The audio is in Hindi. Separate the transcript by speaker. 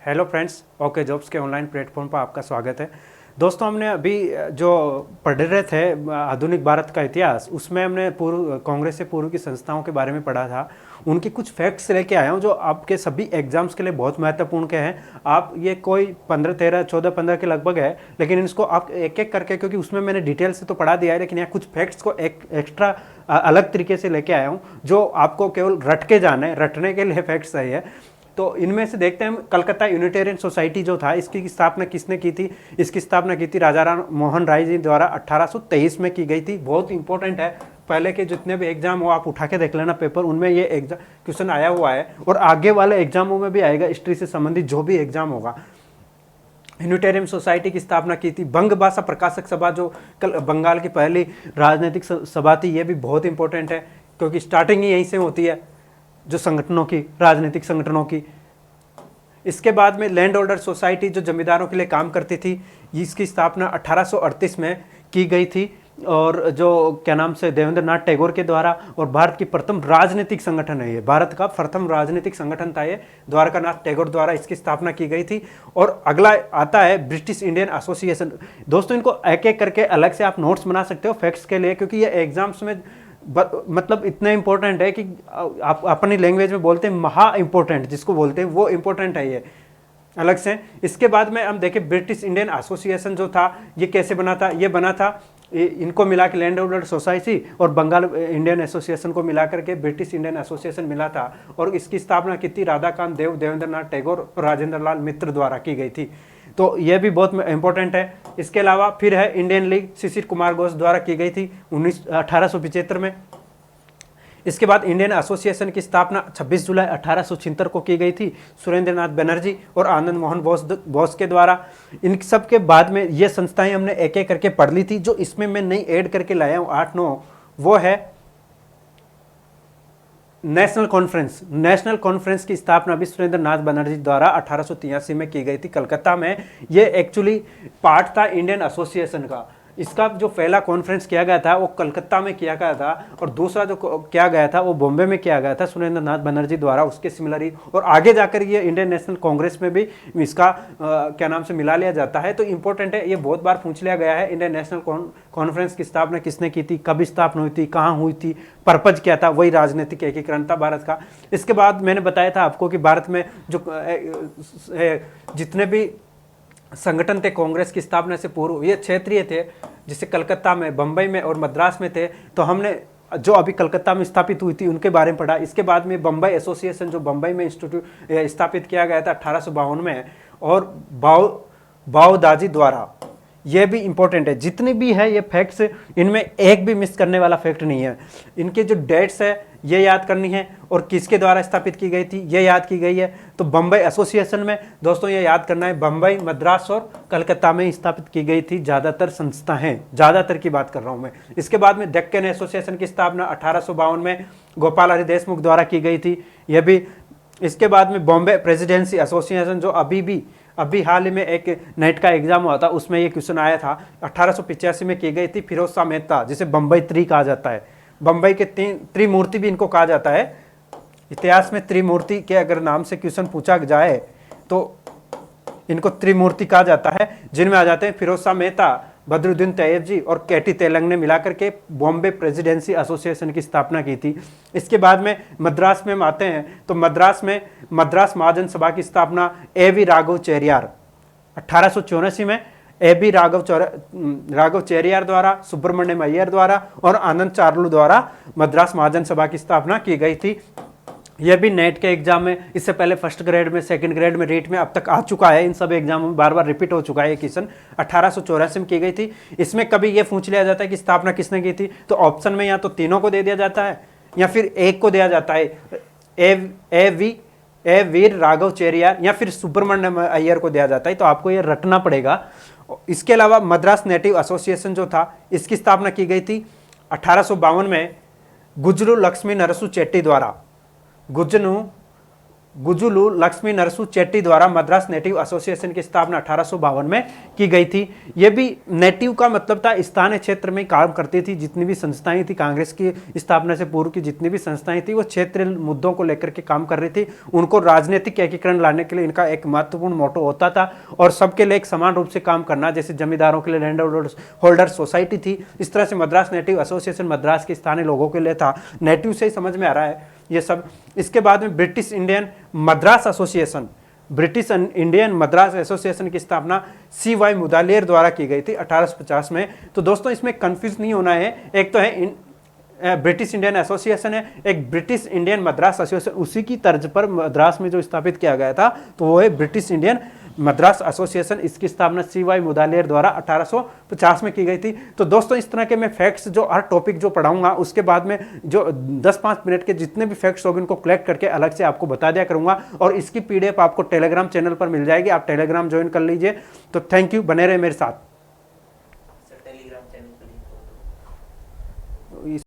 Speaker 1: हेलो फ्रेंड्स, ओके जॉब्स के ऑनलाइन प्लेटफॉर्म पर आपका स्वागत है। दोस्तों, हमने अभी जो पढ़ रहे थे आधुनिक भारत का इतिहास, उसमें हमने पूर्व कांग्रेस से पूर्व की संस्थाओं के बारे में पढ़ा था। उनकी कुछ फैक्ट्स लेके आया हूँ जो आपके सभी एग्जाम्स के लिए बहुत महत्वपूर्ण के हैं। आप ये कोई 15, 13, 14, 15 के लगभग है, लेकिन इसको आप एक एक करके, क्योंकि उसमें मैंने डिटेल से तो पढ़ा दिया है, लेकिन यहाँ कुछ फैक्ट्स को एक एक्स्ट्रा अलग तरीके से लेके आया हूँ जो आपको केवल रट के जाना है, रटने के लिए फैक्ट्स सही है। तो इनमें से देखते हैं, कलकत्ता यूनिटेरियन सोसाइटी जो था, इसकी स्थापना किसने की थी? इसकी स्थापना की थी राजा राम मोहन राय जी द्वारा 1823 में की गई थी। बहुत इंपॉर्टेंट है, पहले के जितने भी एग्जाम हो आप उठा के देख लेना पेपर, उनमें ये एग्जाम क्वेश्चन आया हुआ है और आगे वाले एग्जामों में भी आएगा। हिस्ट्री से संबंधित जो भी एग्जाम होगा, यूनिटेरियन सोसाइटी की स्थापना की थी। बंग भाषा प्रकाशक सभा जो बंगाल की पहली राजनीतिक सभा थी, ये भी बहुत इंपॉर्टेंट है क्योंकि स्टार्टिंग ही यहीं से होती है जो संगठनों की, राजनीतिक संगठनों की। इसके बाद में लैंड होल्डर सोसाइटी जो जमींदारों के लिए काम करती थी, इसकी स्थापना 1838 में की गई थी और जो क्या नाम से देवेंद्र नाथ टैगोर के द्वारा, और भारत की प्रथम राजनीतिक संगठन है ये, भारत का प्रथम राजनीतिक संगठन था ये, द्वारका नाथ टैगोर द्वारा इसकी स्थापना की गई थी। और अगला आता है ब्रिटिश इंडियन एसोसिएशन। दोस्तों, इनको एक एक करके अलग से आप नोट्स बना सकते हो फैक्ट्स के लिए, क्योंकि ये एग्जाम्स में मतलब इतना इंपॉर्टेंट है कि आप अपनी लैंग्वेज में बोलते हैं महा इंपॉर्टेंट, जिसको बोलते हैं वो इंपॉर्टेंट है ये अलग से। इसके बाद में हम देखें ब्रिटिश इंडियन एसोसिएशन जो था, ये कैसे बना था? ये बना था, इनको मिला के लैंड होल्डर सोसाइटी और बंगाल इंडियन एसोसिएशन को मिला करके ब्रिटिश इंडियन एसोसिएशन मिला था। और इसकी स्थापना की थी राधाकांत देव, देवेंद्र नाथ टैगोर और राजेंद्र लाल मित्र द्वारा की गई थी। तो यह भी बहुत इंपॉर्टेंट है। इसके अलावा फिर है इंडियन लीग, शिशिर कुमार घोष द्वारा की गई थी 1875 में। इसके बाद इंडियन एसोसिएशन की स्थापना 26 जुलाई 1876 को की गई थी सुरेंद्र नाथ बनर्जी और आनंद मोहन बोस के द्वारा। इन सब के बाद में ये संस्थाएं हमने एक एक करके पढ़ ली थी। जो इसमें मैं नई ऐड करके लाया हूँ 8-9, वो है नेशनल कॉन्फ्रेंस। नेशनल कॉन्फ्रेंस की स्थापना भी सुरेंद्र नाथ बनर्जी द्वारा 1883 में की गई थी कलकत्ता में। ये एक्चुअली पार्ट था इंडियन एसोसिएशन का। इसका जो पहला कॉन्फ्रेंस किया गया था वो कलकत्ता में किया गया था, और दूसरा जो किया गया था वो बॉम्बे में किया गया था सुरेंद्र नाथ बनर्जी द्वारा, उसके सिमिलर ही। और आगे जाकर ये इंडियन नेशनल कांग्रेस में भी इसका क्या नाम से मिला लिया जाता है। तो इंपॉर्टेंट है, ये बहुत बार पूछ लिया गया है। इंडियन नेशनल कॉन्फ्रेंस की स्थापना किसने की थी, कब स्थापना हुई थी, कहाँ हुई थी, पर्पज क्या था? वही राजनीतिक एकीकरण था भारत का। इसके बाद मैंने बताया था आपको कि भारत में जो जितने भी संगठन थे कांग्रेस की स्थापना से पूर्व, ये क्षेत्रीय थे, जिसे कलकत्ता में, बम्बई में और मद्रास में थे। तो हमने जो अभी कलकत्ता में स्थापित हुई थी उनके बारे में पढ़ा। इसके बाद में बम्बई एसोसिएशन जो बम्बई में इंस्टीट्यूट स्थापित किया गया था 1852 में, और बाओदाजी द्वारा। ये भी इंपॉर्टेंट है। जितने भी है ये फैक्ट्स, इनमें एक भी मिस करने वाला फैक्ट नहीं है। इनके जो डेट्स है ये याद करनी है, और किसके द्वारा स्थापित की गई थी ये याद की गई है। तो बम्बई एसोसिएशन में दोस्तों ये याद करना है, बम्बई, मद्रास और कलकत्ता में स्थापित की गई थी ज़्यादातर संस्था हैं, ज़्यादातर की बात कर रहा हूँ मैं। इसके बाद में डेक्कन एसोसिएशन की स्थापना 1852 में गोपाल हरि देशमुख द्वारा की गई थी, यह भी। इसके बाद में बॉम्बे प्रेसिडेंसी एसोसिएशन, जो अभी हाल ही में एक नेट का एग्जाम हुआ था, उसमें ये क्वेश्चन आया था, 1885 में की गई थी। फिरोज शाह मेहता, जिसे बम्बई त्रि कहा जाता है, बम्बई के त्रिमूर्ति भी इनको कहा जाता है। इतिहास में त्रिमूर्ति के अगर नाम से क्वेश्चन पूछा जाए तो इनको त्रिमूर्ति कहा जाता है, जिनमें आ जाते हैं फिरोज शाह मेहता, बदरुद्दीन तैयब जी और केटी तेलंग ने मिलाकर के बॉम्बे प्रेसिडेंसी एसोसिएशन की स्थापना की थी। इसके बाद में मद्रास में हम आते हैं, तो मद्रास महाजन सभा की स्थापना A.V. राघव चेरियार 1884 में, A.B. राघव चेरियार द्वारा, सुब्रमण्यम अय्यर द्वारा और आनंद चार्लू द्वारा मद्रास महाजन सभा की स्थापना की गई थी। यह भी नेट के एग्जाम में, इससे पहले फर्स्ट ग्रेड में, सेकंड ग्रेड में, रीट में अब तक आ चुका है। इन सब एग्जामों में बार बार रिपीट हो चुका है ये क्वेश्चन। 1884 में की गई थी। इसमें कभी ये पूछ लिया जाता है कि स्थापना किसने की थी, तो ऑप्शन में या तो तीनों को दे दिया जाता है या फिर एक को दिया जाता है, ए वीर राघव चेरियार या फिर सुब्रमण्यम अय्यर को दिया जाता है। तो आपको ये रटना पड़ेगा। इसके अलावा मद्रास नेटिव एसोसिएशन जो था, इसकी स्थापना की गई थी 1852 में गुज्जरू लक्ष्मी नरसु चेट्टी द्वारा। गुज्जनू गुजुलू लक्ष्मी नरसू चेट्टी द्वारा मद्रास नेटिव एसोसिएशन की स्थापना 1852 में की गई थी। ये भी नेटिव का मतलब था स्थानीय क्षेत्र में काम करती थी। जितनी भी संस्थाएं थी कांग्रेस की स्थापना से पूर्व की जितनी भी संस्थाएं थी वो क्षेत्रीय मुद्दों को लेकर के काम कर रही थी। उनको राजनीतिक एकीकरण लाने के लिए इनका एक महत्वपूर्ण मोटो होता था और सबके लिए एक समान रूप से काम करना, जैसे जमींदारों के लिए लैंड होल्डर सोसाइटी थी, इस तरह से मद्रास नेटिव एसोसिएशन मद्रास के स्थानीय लोगों के लिए था। नेटिव से ही समझ में आ रहा है ये सब। इसके बाद में British Indian Madras association, British Indian Madras association की स्थापना CY मुदालियर द्वारा की गई थी 1850 में। तो दोस्तों इसमें कंफ्यूज नहीं होना है, एक तो है ब्रिटिश इंडियन एसोसिएशन है, एक ब्रिटिश इंडियन मद्रास एसोसिएशन, उसी की तर्ज पर मद्रास में जो स्थापित किया गया था तो वो है ब्रिटिश इंडियन मद्रास एसोसिएशन। इसकी स्थापना CY मुदालियर द्वारा 1850 में की गई थी। तो दोस्तों इस तरह के मैं फैक्ट्स जो हर टॉपिक जो पढ़ाऊंगा उसके बाद में जो 10-5 मिनट के जितने भी फैक्ट्स होंगे उनको कलेक्ट करके अलग से आपको बता दिया करूंगा और इसकी PDF आपको टेलीग्राम चैनल पर मिल जाएगी। आप टेलीग्राम ज्वाइन कर लीजिए। तो थैंक यू, बने रहे मेरे साथ।